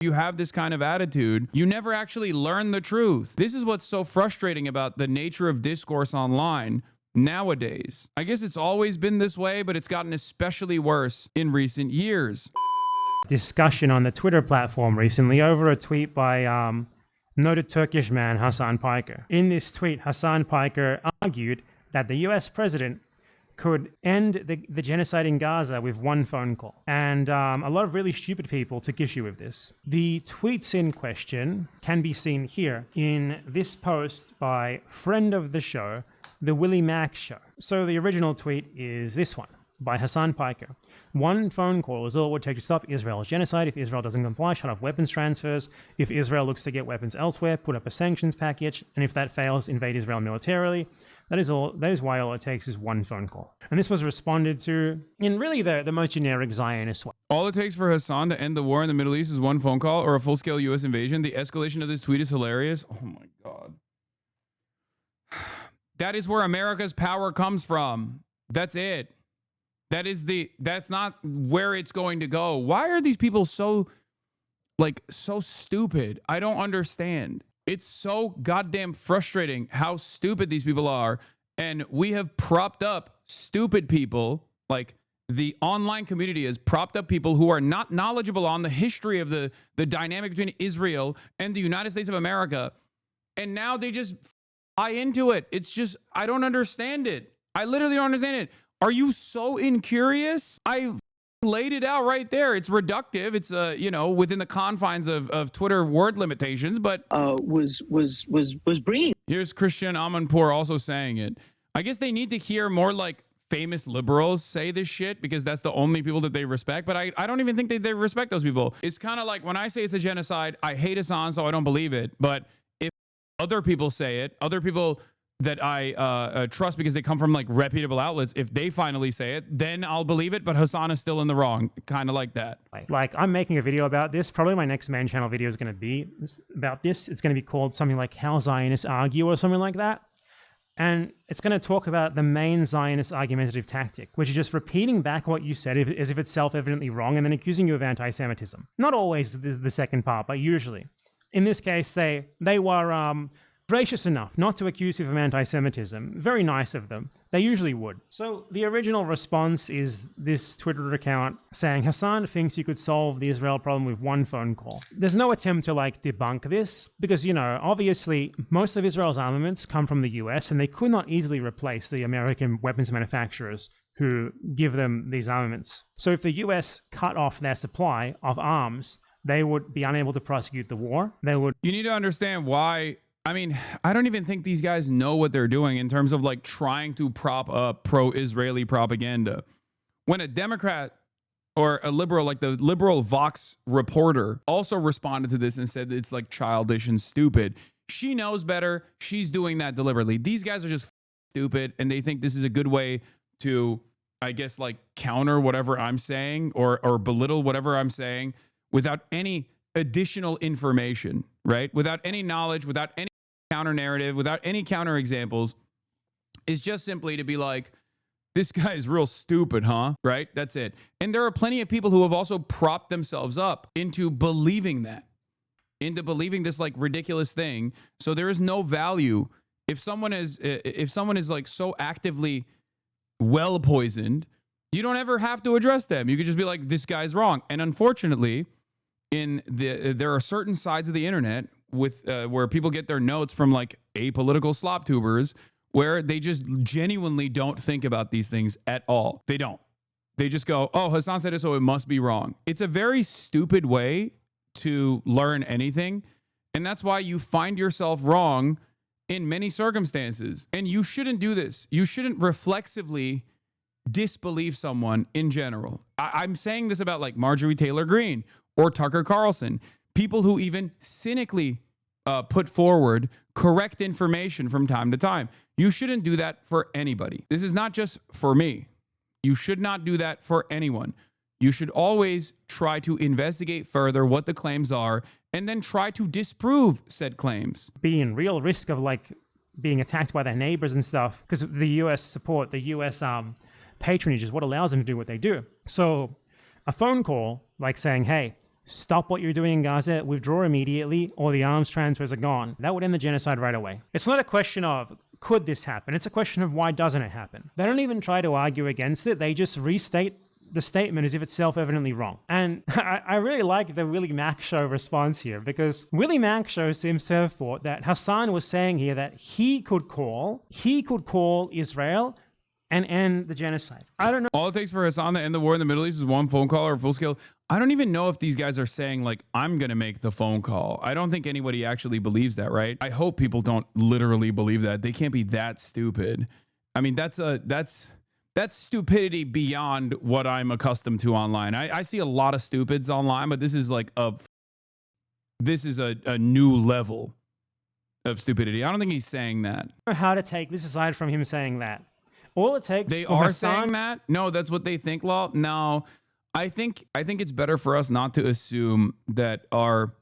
you have this kind of attitude, you never actually learn the truth. This is what's so frustrating about the nature of discourse online nowadays. I guess it's always been this way, but it's gotten especially worse in recent years. Discussion on the Twitter platform recently over a tweet by noted Turkish man Hasan Piker. In this tweet, Hasan Piker argued that the US president could end the genocide in Gaza with one phone call. And a lot of really stupid people took issue with this. The tweets in question can be seen here in this post by friend of the show, The Willie Mack Show. So the original tweet is this one by Hasan Piker. One phone call is all it would take to stop Israel's genocide. If Israel doesn't comply, shut off weapons transfers. If Israel looks to get weapons elsewhere, put up a sanctions package. And if that fails, invade Israel militarily. That is why all it takes is one phone call. And this was responded to in really the most generic Zionist way. All it takes for Hasan to end the war in the Middle East is one phone call or a full-scale U.S. invasion. The escalation of this tweet is hilarious. Oh my God. That is where America's power comes from. That's it. That's not where it's going to go. Why are these people so stupid? I don't understand. It's so goddamn frustrating how stupid these people are. And we have propped up stupid people. Like, the online community has propped up people who are not knowledgeable on the history of the dynamic between Israel and the United States of America. And now they just buy into it. It's just, I don't understand it. I literally don't understand it. Are you so incurious? I laid it out right there. It's reductive. It's within the confines of Twitter word limitations, but was bringing. Here's Christian Amanpour also saying it. I guess they need to hear more like famous liberals say this shit because that's the only people that they respect. But I don't even think they respect those people. It's kind of like when I say it's a genocide, I hate Hasan, so I don't believe it. But if other people say it, other people that I trust because they come from like reputable outlets, if they finally say it, then I'll believe it. But Hasan is still in the wrong, kind of like that. Like, I'm making a video about this. Probably my next main channel video is going to be about this. It's going to be called something like How Zionists Argue or something like that. And it's going to talk about the main Zionist argumentative tactic, which is just repeating back what you said as if it's self-evidently wrong and then accusing you of anti-Semitism. Not always the second part, but usually. In this case, they were gracious enough not to accuse you of anti-Semitism. Very nice of them. They usually would. So the original response is this Twitter account saying, Hasan thinks you could solve the Israel problem with one phone call. There's no attempt to debunk this because, obviously most of Israel's armaments come from the US and they could not easily replace the American weapons manufacturers who give them these armaments. So if the US cut off their supply of arms, they would be unable to prosecute the war. You need to understand why. I mean, I don't even think these guys know what they're doing in terms of trying to prop up pro-Israeli propaganda. When a Democrat or a liberal, like the liberal Vox reporter, also responded to this and said it's childish and stupid. She knows better. She's doing that deliberately. These guys are just stupid, and they think this is a good way to, I guess, counter whatever I'm saying or belittle whatever I'm saying without any additional information, right? Without any knowledge, without any counter narrative, without any counter examples. Is just simply to be like, this guy is real stupid, huh? Right? That's it. And there are plenty of people who have also propped themselves up into believing that, into believing this ridiculous thing. So there is no value. If someone is so actively well poisoned, you don't ever have to address them. You could just be like, this guy's wrong. And unfortunately, there are certain sides of the internet with where people get their notes from apolitical Sloptubers where they just genuinely don't think about these things at all. They don't. They just go, oh, Hasan said it, so it must be wrong. It's a very stupid way to learn anything. And that's why you find yourself wrong in many circumstances. And you shouldn't do this. You shouldn't reflexively disbelieve someone in general. I'm saying this about Marjorie Taylor Greene or Tucker Carlson, people who even cynically put forward correct information from time to time. You shouldn't do that for anybody. This is not just for me. You should not do that for anyone. You should always try to investigate further what the claims are and then try to disprove said claims. Be in real risk of being attacked by their neighbors and stuff because the US support, the US patronage is what allows them to do what they do. So a phone call saying, hey, stop what you're doing in Gaza, withdraw immediately, or the arms transfers are gone. That would end the genocide right away. It's not a question of, could this happen? It's a question of, why doesn't it happen? They don't even try to argue against it. They just restate the statement as if it's self-evidently wrong. And I really like the Willie Mack Show response here, because Willie Mack Show seems to have thought that Hasan was saying here that he could call Israel and end the genocide. I don't know. All it takes for Hasan to end the war in the Middle East is one phone call or full scale. I don't even know if these guys are saying like, I'm going to make the phone call. I don't think anybody actually believes that, right? I hope people don't literally believe that. They can't be that stupid. I mean, that's stupidity beyond what I'm accustomed to online. I see a lot of stupids online, but this is like a new level of stupidity. I don't think he's saying that. I don't know how to take this aside from him saying that. All it takes. They are saying that? No, that's what they think, Law. No, I think it's better for us not to assume that our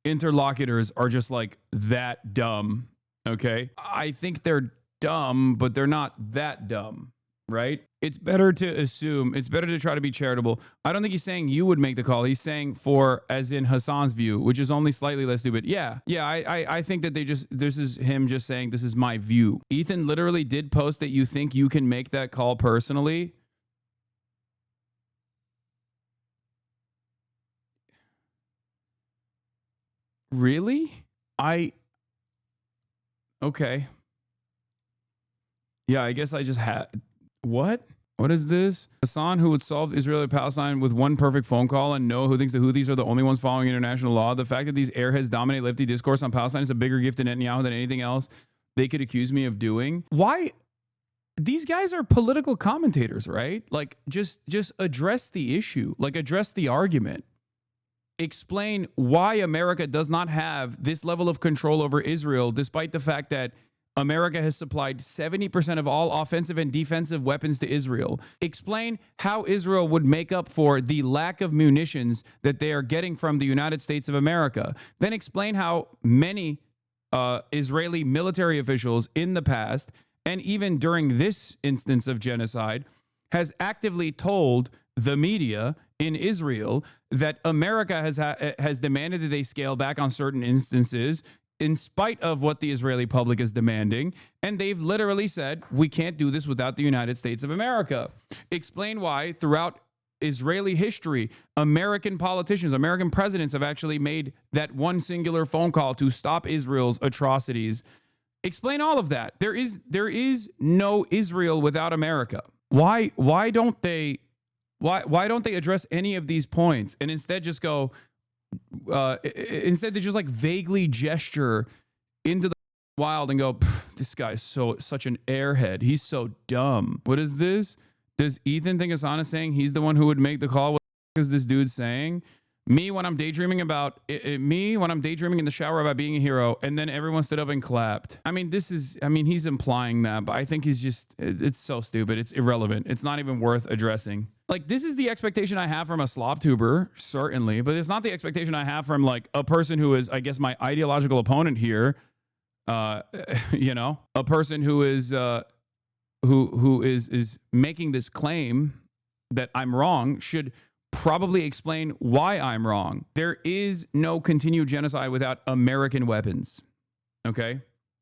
interlocutors are just like that dumb. Okay, I think they're dumb, but they're not that dumb, right? It's better to assume. It's better to try to be charitable. I don't think he's saying you would make the call. He's saying for, as in Hasan's view, which is only slightly less stupid. Yeah. I think that this is him just saying, this is my view. Ethan literally did post that you think you can make that call personally. Really? Okay. Yeah, I guess I just had, what? What is this? Hasan, who would solve Israel and Palestine with one perfect phone call, and Noah, who thinks the Houthis are the only ones following international law. The fact that these airheads dominate lefty discourse on Palestine is a bigger gift to Netanyahu than anything else they could accuse me of doing. Why? These guys are political commentators, right? Like, just address the issue. Like, address the argument. Explain why America does not have this level of control over Israel, despite the fact that America has supplied 70% of all offensive and defensive weapons to Israel. Explain how Israel would make up for the lack of munitions that they are getting from the United States of America. Then explain how many Israeli military officials in the past, and even during this instance of genocide, has actively told the media in Israel that America has demanded that they scale back on certain instances, in spite of what the Israeli public is demanding. And they've literally said, we can't do this without the United States of America. Explain why throughout Israeli history, American politicians, American presidents have actually made that one singular phone call to stop Israel's atrocities. Explain all of that. There is no Israel without America. Why don't they address any of these points and instead just go, instead they just like vaguely gesture into the wild and go, this guy is such an airhead. He's so dumb. What is this? Does Ethan think Hasan is saying he's the one who would make the call? What is this dude saying? Me when I'm daydreaming about me when I'm daydreaming in the shower about being a hero, and then everyone stood up and clapped. I mean, he's implying that, but I think it's so stupid. It's irrelevant. It's not even worth addressing. Like, this is the expectation I have from a Sloptuber, certainly, but it's not the expectation I have from like a person who is, I guess, my ideological opponent here. A person who is who is making this claim that I'm wrong should probably explain why I'm wrong. There is no continued genocide without American weapons. Okay?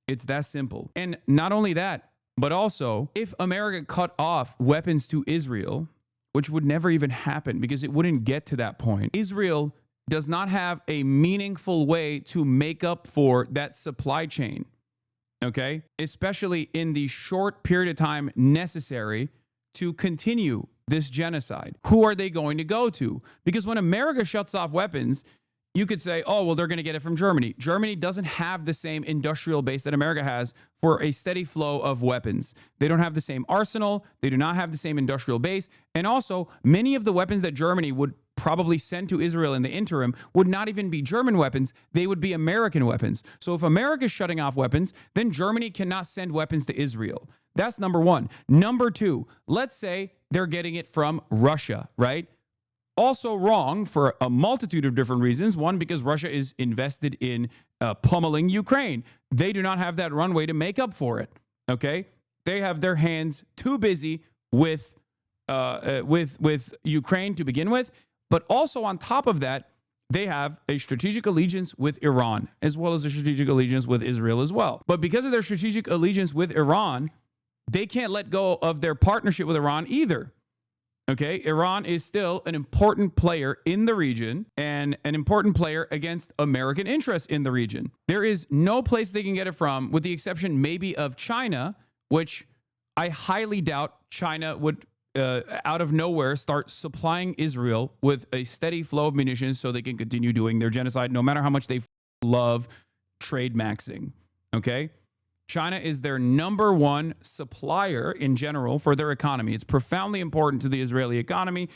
It's that simple. And not only that, but also if America cut off weapons to Israel, which would never even happen because it wouldn't get to that point, Israel does not have a meaningful way to make up for that supply chain. Okay? Especially in the short period of time necessary to continue this genocide. Who are they going to go to? Because when America shuts off weapons, you could say, oh, well, they're going to get it from Germany. Germany doesn't have the same industrial base that America has for a steady flow of weapons. They don't have the same arsenal. They do not have the same industrial base. And also, many of the weapons that Germany would probably send to Israel in the interim would not even be German weapons. They would be American weapons. So if America is shutting off weapons, then Germany cannot send weapons to Israel. That's number one. Number two, let's say they're getting it from Russia, right? Also wrong for a multitude of different reasons. One, because Russia is invested in pummeling Ukraine. They do not have that runway to make up for it, okay? They have their hands too busy with Ukraine to begin with. But also on top of that, they have a strategic allegiance with Iran, as well as a strategic allegiance with Israel as well. But because of their strategic allegiance with Iran, they can't let go of their partnership with Iran either. Okay, Iran is still an important player in the region and an important player against American interests in the region. There is no place they can get it from, with the exception maybe of China, which I highly doubt China would, out of nowhere, start supplying Israel with a steady flow of munitions so they can continue doing their genocide, no matter how much they love trade maxing. Okay? China is their number one supplier in general for their economy. It's profoundly important to the Israeli economy.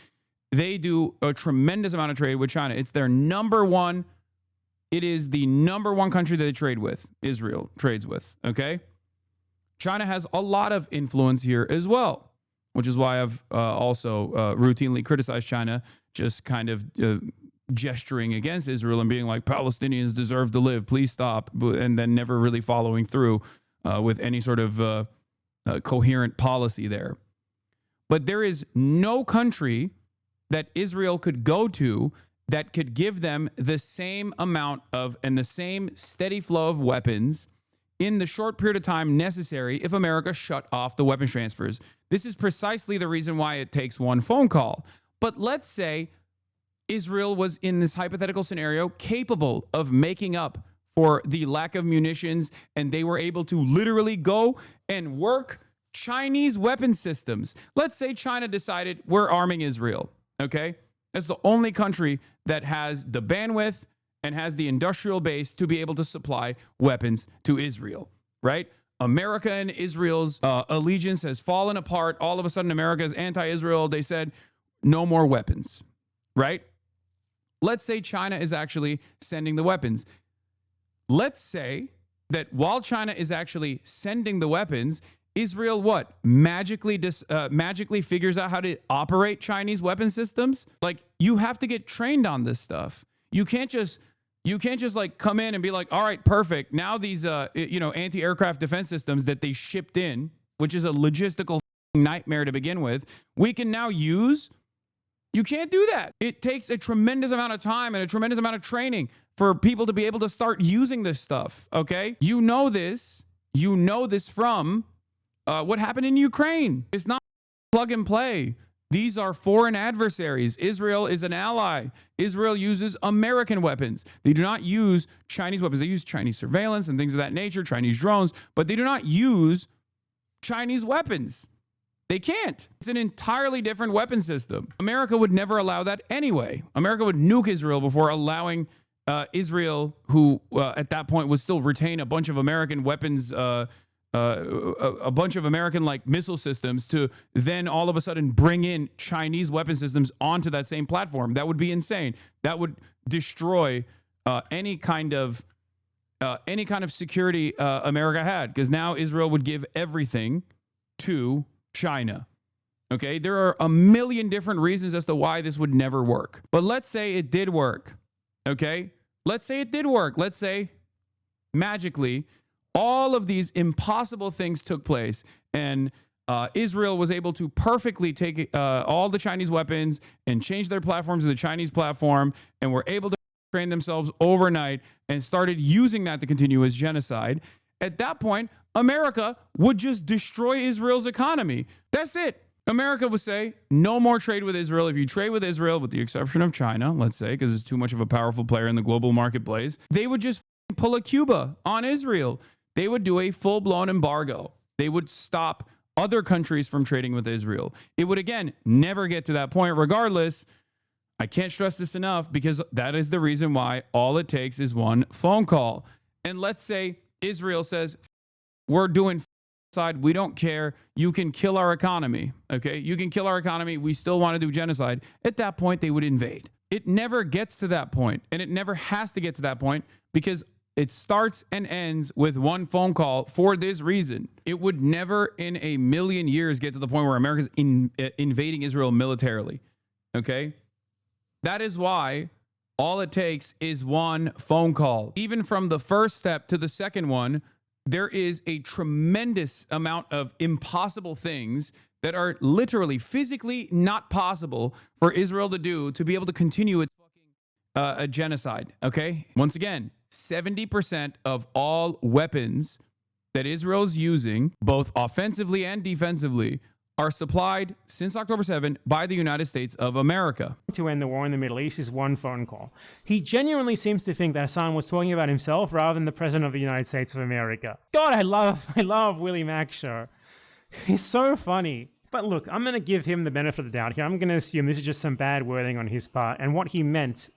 They do a tremendous amount of trade with China. It's their number one. It is the number one country that they trade with, Israel trades with, okay? China has a lot of influence here as well, which is why I've also routinely criticized China, just kind of gesturing against Israel and being like, Palestinians deserve to live, please stop, and then never really following through with any sort of coherent policy there. But there is no country that Israel could go to that could give them the same amount of and the same steady flow of weapons in the short period of time necessary if America shut off the weapons transfers. This is precisely the reason why it takes one phone call. But let's say Israel was, in this hypothetical scenario, capable of making up for the lack of munitions, and they were able to literally go and work Chinese weapon systems. Let's say China decided we're arming Israel, okay? That's the only country that has the bandwidth and has the industrial base to be able to supply weapons to Israel, right? America and Israel's allegiance has fallen apart. All of a sudden, America is anti-Israel. They said, no more weapons, right? Let's say China is actually sending the weapons. Let's say that while China is actually sending the weapons, Israel what? Magically figures out how to operate Chinese weapon systems? Like, you have to get trained on this stuff. You can't just like come in and be like, all right, perfect. Now these anti-aircraft defense systems that they shipped in, which is a logistical nightmare to begin with, we can now use. You can't do that. It takes a tremendous amount of time and a tremendous amount of training for people to be able to start using this stuff, okay? You know this from what happened in Ukraine. It's not plug and play. These are foreign adversaries. Israel is an ally. Israel uses American weapons. They do not use Chinese weapons. They use Chinese surveillance and things of that nature, Chinese drones, but they do not use Chinese weapons. They can't. It's an entirely different weapon system. America would never allow that anyway. America would nuke Israel before allowing Israel, who at that point would still retain a bunch of American weapons, a bunch of American like missile systems, to then all of a sudden bring in Chinese weapon systems onto that same platform. That would be insane. That would destroy any kind of security America had, because now Israel would give everything to China. Okay, there are a million different reasons as to why this would never work. But let's say it did work. Okay, let's say it did work. Let's say magically all of these impossible things took place, and Israel was able to perfectly take all the Chinese weapons and change their platforms to the Chinese platform, and were able to train themselves overnight and started using that to continue as genocide. At that point, America would just destroy Israel's economy. That's it. America would say, no more trade with Israel. If you trade with Israel, with the exception of China, let's say, because it's too much of a powerful player in the global marketplace, they would just pull a Cuba on Israel. They would do a full-blown embargo. They would stop other countries from trading with Israel. It would, again, never get to that point. Regardless, I can't stress this enough, because that is the reason why all it takes is one phone call. And let's say Israel says, we're doing genocide. We don't care. You can kill our economy. Okay? You can kill our economy. We still want to do genocide. At that point, they would invade. It never gets to that point, and it never has to get to that point, because it starts and ends with one phone call for this reason. It would never in a million years get to the point where America's invading Israel militarily. Okay? That is why all it takes is one phone call. Even from the first step to the second one, there is a tremendous amount of impossible things that are literally physically not possible for Israel to do to be able to continue its a genocide. Okay. Once again, 70% of all weapons that Israel's using, both offensively and defensively, are supplied since October 7 by the United States of America. To end the war in the Middle East is one phone call. He genuinely seems to think that Hassan was talking about himself rather than the President of the United States of America. God, I love Willie Mack Show. He's so funny. But look, I'm going to give him the benefit of the doubt here. I'm going to assume this is just some bad wording on his part. And what he meant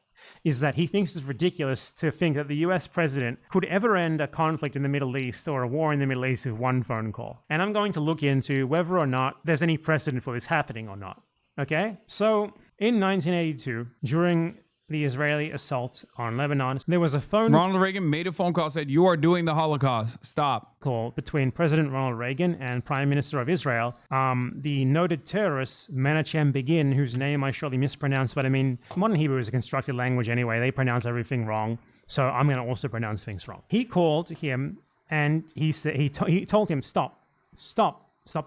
is that he thinks it's ridiculous to think that the US president could ever end a conflict in the Middle East or a war in the Middle East with one phone call. And I'm going to look into whether or not there's any precedent for this happening or not. Okay? So, in 1982, during the Israeli assault on Lebanon, there was a phone Ronald Reagan made a phone call, said, "You are doing the Holocaust. Stop." call between President Ronald Reagan and Prime Minister of Israel, the noted terrorist Menachem Begin, whose name I surely mispronounced, but I mean, modern Hebrew is a constructed language anyway. They pronounce everything wrong, so I'm going to also pronounce things wrong. He called him and he said he told him, "Stop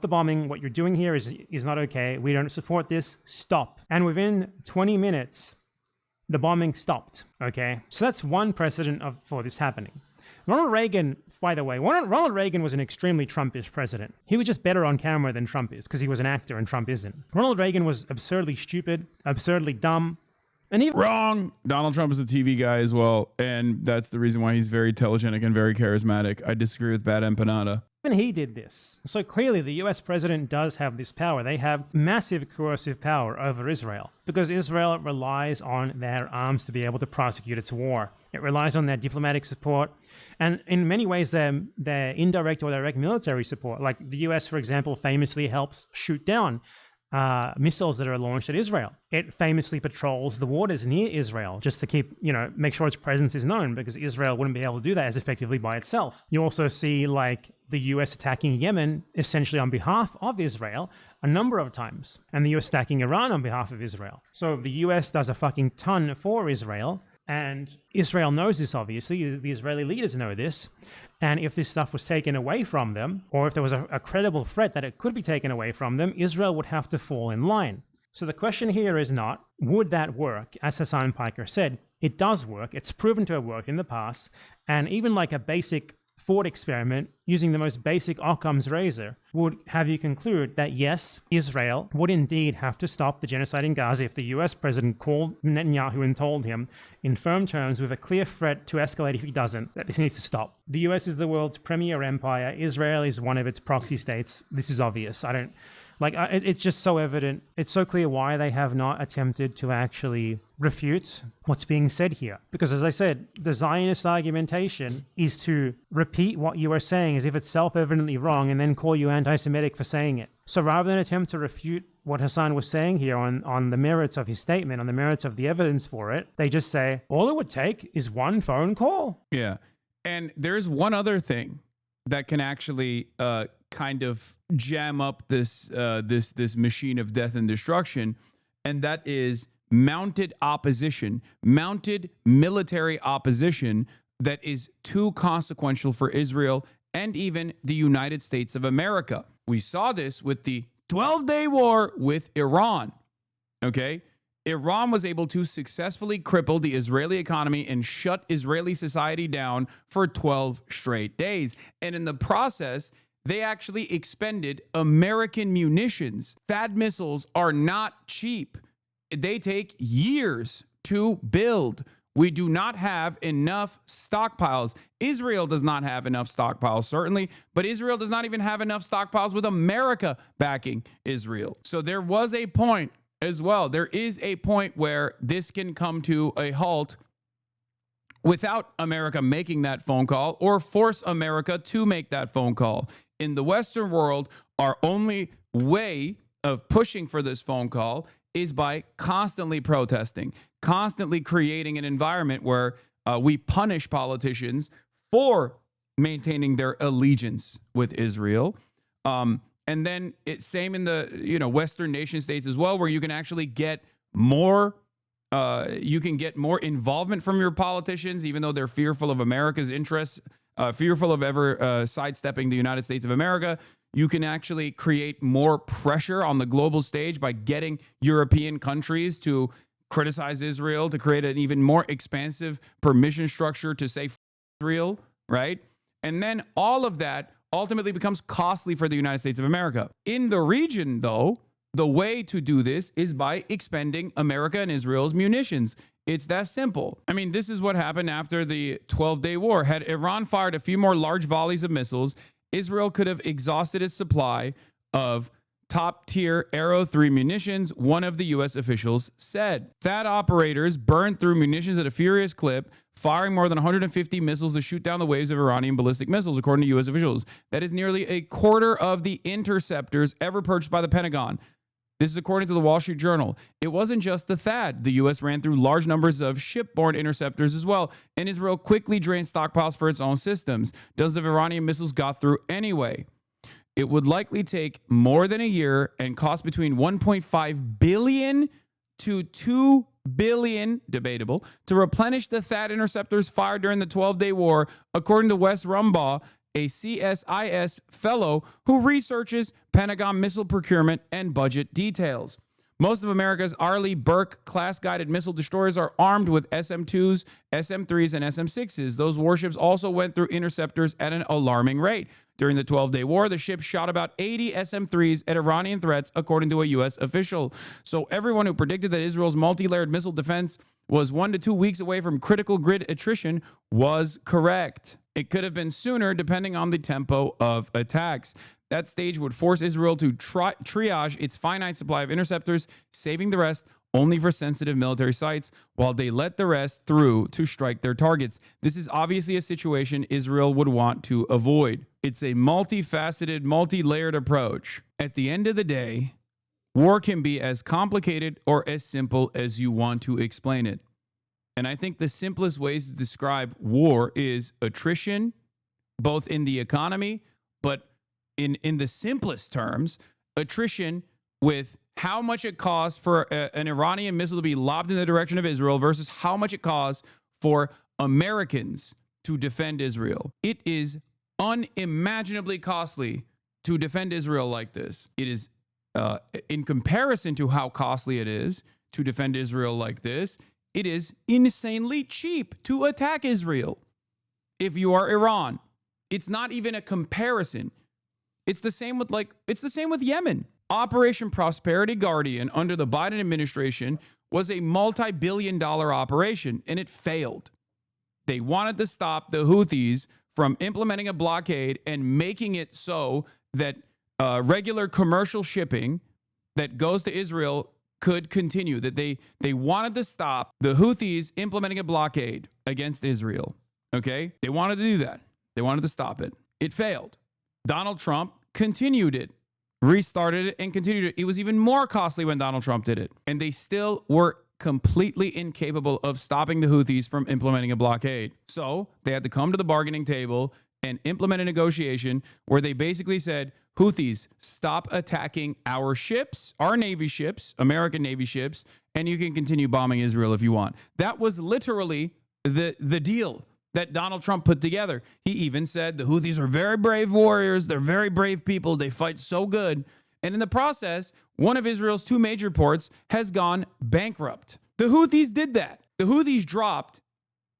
the bombing. What you're doing here is not okay. We don't support this. Stop." And within 20 minutes, the bombing stopped. Okay, so that's one precedent for this happening. Ronald Reagan, by the way, Ronald Reagan was an extremely Trumpish president. He was just better on camera than Trump is because he was an actor and Trump isn't. Ronald Reagan was absurdly stupid, absurdly dumb, and even Wrong. Donald Trump is a TV guy as well, and that's the reason why he's very telegenic and very charismatic. I disagree with Badempanada. Even he did this. So clearly the US president does have this power. They have massive coercive power over Israel because Israel relies on their arms to be able to prosecute its war. It relies on their diplomatic support and in many ways their indirect or direct military support. Like the US, for example, famously helps shoot down missiles that are launched at Israel. It famously patrols the waters near Israel just to keep, make sure its presence is known because Israel wouldn't be able to do that as effectively by itself. You also see like the US attacking Yemen essentially on behalf of Israel a number of times, and the US attacking Iran on behalf of Israel. So the US does a fucking ton for Israel, and Israel knows this, obviously. The Israeli leaders know this. And if this stuff was taken away from them, or if there was a credible threat that it could be taken away from them, Israel would have to fall in line. So the question here is not, would that work? As Hasan Piker said, it does work. It's proven to have worked in the past. And even like a basic thought experiment using the most basic Occam's razor would have you conclude that yes, Israel would indeed have to stop the genocide in Gaza if the US president called Netanyahu and told him in firm terms with a clear threat to escalate if he doesn't, that this needs to stop. The US is the world's premier empire. Israel is one of its proxy states. This is obvious. It's just so evident. It's so clear why they have not attempted to actually refute what's being said here. Because as I said, the Zionist argumentation is to repeat what you are saying as if it's self-evidently wrong and then call you anti-Semitic for saying it. So rather than attempt to refute what Hasan was saying here on the merits of his statement, on the merits of the evidence for it, they just say, all it would take is one phone call. Yeah. And there's one other thing that can actually kind of jam up this machine of death and destruction, and that is mounted opposition, mounted military opposition that is too consequential for Israel and even the United States of America. We saw this with the 12-day war with Iran. Okay? Iran was able to successfully cripple the Israeli economy and shut Israeli society down for 12 straight days. And in the process, they actually expended American munitions. THAAD missiles are not cheap. They take years to build. We do not have enough stockpiles. Israel does not have enough stockpiles, certainly, but Israel does not even have enough stockpiles with America backing Israel. So there was a point as well. There is a point where this can come to a halt without America making that phone call or force America to make that phone call. In the Western world, our only way of pushing for this phone call is by constantly protesting, constantly creating an environment where we punish politicians for maintaining their allegiance with Israel. And then it's same in the Western nation states as well, where you can actually get more involvement from your politicians, even though they're fearful of America's interests, fearful of ever sidestepping the United States of America. You can actually create more pressure on the global stage by getting European countries to criticize Israel, to create an even more expansive permission structure to say Israel, right? And then all of that ultimately becomes costly for the United States of America. In the region, though, the way to do this is by expending America and Israel's munitions. It's that simple. I mean, this is what happened after the 12-day war. Had Iran fired a few more large volleys of missiles, Israel could have exhausted its supply of top-tier Arrow 3 munitions, one of the U.S. officials said. THAAD operators burned through munitions at a furious clip, firing more than 150 missiles to shoot down the waves of Iranian ballistic missiles, according to U.S. officials. That is nearly a quarter of the interceptors ever purchased by the Pentagon. This is according to the Wall Street Journal. It wasn't just the THAAD. The U.S. ran through large numbers of shipborne interceptors as well, and Israel quickly drained stockpiles for its own systems. Dozens of Iranian missiles got through anyway. It would likely take more than a year and cost between $1.5 billion to $2 billion, debatable, to replenish the THAAD interceptors fired during the 12-day war, according to Wes Rumbaugh, a CSIS fellow who researches Pentagon missile procurement and budget details. Most of America's Arleigh Burke class-guided missile destroyers are armed with SM-2s, SM-3s, and SM-6s. Those warships also went through interceptors at an alarming rate. During the 12-day war, the ship shot about 80 SM-3s at Iranian threats, according to a U.S. official. So everyone who predicted that Israel's multi-layered missile defense was 1 to 2 weeks away from critical grid attrition was correct. It could have been sooner, depending on the tempo of attacks. That stage would force Israel to triage its finite supply of interceptors, saving the rest only for sensitive military sites, while they let the rest through to strike their targets. This is obviously a situation Israel would want to avoid. It's a multifaceted, multi-layered approach. At the end of the day, war can be as complicated or as simple as you want to explain it. And I think the simplest ways to describe war is attrition, both in the economy, but in the simplest terms, attrition with how much it costs for an Iranian missile to be lobbed in the direction of Israel versus how much it costs for Americans to defend Israel. It is unimaginably costly to defend Israel like this. It is, in comparison to how costly it is to defend Israel like this, it is insanely cheap to attack Israel. If you are Iran, it's not even a comparison. It's the same with Yemen. Operation Prosperity Guardian under the Biden administration was a multi-billion-dollar operation, and it failed. They wanted to stop the Houthis from implementing a blockade and making it so that regular commercial shipping that goes to Israel could continue, that they wanted to stop the Houthis implementing a blockade against Israel. Okay? They wanted to do that. They wanted to stop it. It failed. Donald Trump continued it, restarted it, and continued it. It was even more costly when Donald Trump did it. And they still were completely incapable of stopping the Houthis from implementing a blockade. So they had to come to the bargaining table and implement a negotiation where they basically said, Houthis, stop attacking our ships, our Navy ships, American Navy ships, and you can continue bombing Israel if you want. That was literally the deal that Donald Trump put together. He even said the Houthis are very brave warriors. They're very brave people. They fight so good. And in the process, one of Israel's two major ports has gone bankrupt. The Houthis did that. The Houthis dropped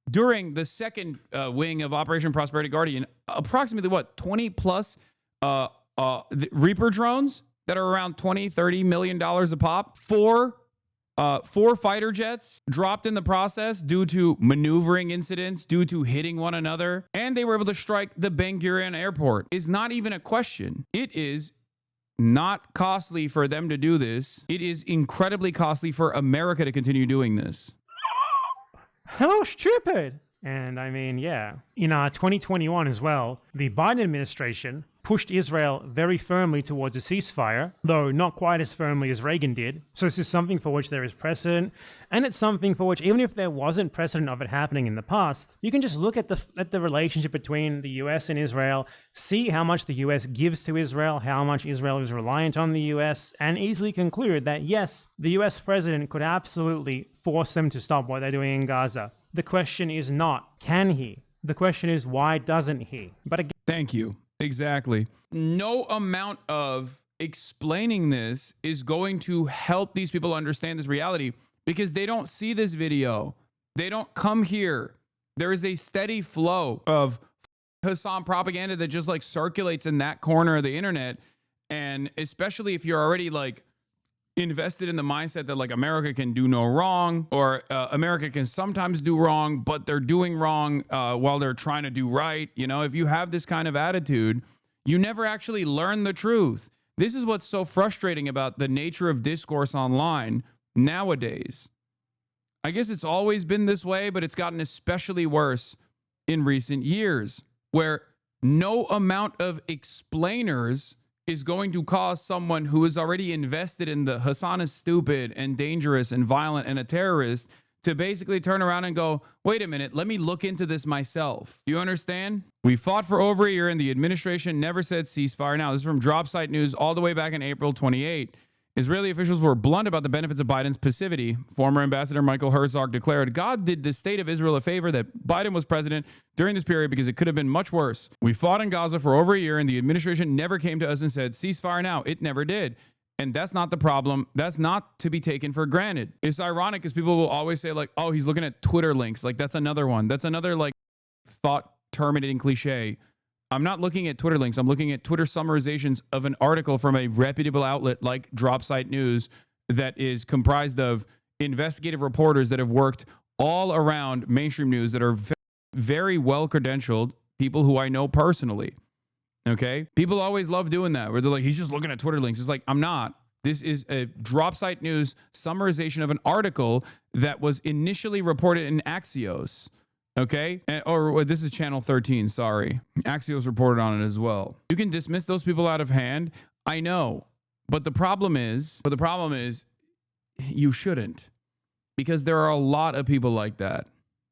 during the second wing of Operation Prosperity Guardian approximately 20 plus Reaper drones that are around $20-30 million a pop. Four fighter jets dropped in the process due to maneuvering incidents, due to hitting one another, and they were able to strike the Ben Gurion airport. It's not even a question. It is not costly for them to do this. It is incredibly costly for America to continue doing this. Hello, stupid. And I mean, yeah, in 2021 as well, the Biden administration pushed Israel very firmly towards a ceasefire, though not quite as firmly as Reagan did. So this is something for which there is precedent, and it's something for which, even if there wasn't precedent of it happening in the past, you can just look at the relationship between the US and Israel, see how much the US gives to Israel, how much Israel is reliant on the US, and easily conclude that yes, the US president could absolutely force them to stop what they're doing in Gaza. The question is not, can he? The question is, why doesn't he? But again, thank you. Exactly. No amount of explaining this is going to help these people understand this reality, because they don't see this video. They don't come here. There is a steady flow of Hasan propaganda that just like circulates in that corner of the internet. And especially if you're already like invested in the mindset that like America can do no wrong, or America can sometimes do wrong, but they're doing wrong while they're trying to do right. You know, if you have this kind of attitude, you never actually learn the truth. This is what's so frustrating about the nature of discourse online nowadays. I guess it's always been this way, but it's gotten especially worse in recent years, where no amount of explainers is going to cause someone who is already invested in the Hasan is stupid and dangerous and violent and a terrorist to basically turn around and go, wait a minute, let me look into this myself. You understand? We fought for over a year and the administration never said ceasefire. Now, this is from Drop Site News all the way back in April 28. Israeli officials were blunt about the benefits of Biden's passivity. Former Ambassador Michael Herzog declared, God did the state of Israel a favor that Biden was president during this period because it could have been much worse. We fought in Gaza for over a year and the administration never came to us and said, ceasefire now. It never did. And that's not the problem. That's not to be taken for granted. It's ironic because people will always say like, oh, he's looking at Twitter links. Like that's another one. That's another like thought terminating cliche. I'm not looking at Twitter links. I'm looking at Twitter summarizations of an article from a reputable outlet like Drop Site News that is comprised of investigative reporters that have worked all around mainstream news that are very well credentialed, people who I know personally. Okay? People always love doing that where they're like, he's just looking at Twitter links. It's like, I'm not. This is a Drop Site News summarization of an article that was initially reported in Axios. Okay? Or this is Channel 13, sorry. Axios reported on it as well. You can dismiss those people out of hand. I know. But the problem is you shouldn't. Because there are a lot of people like that.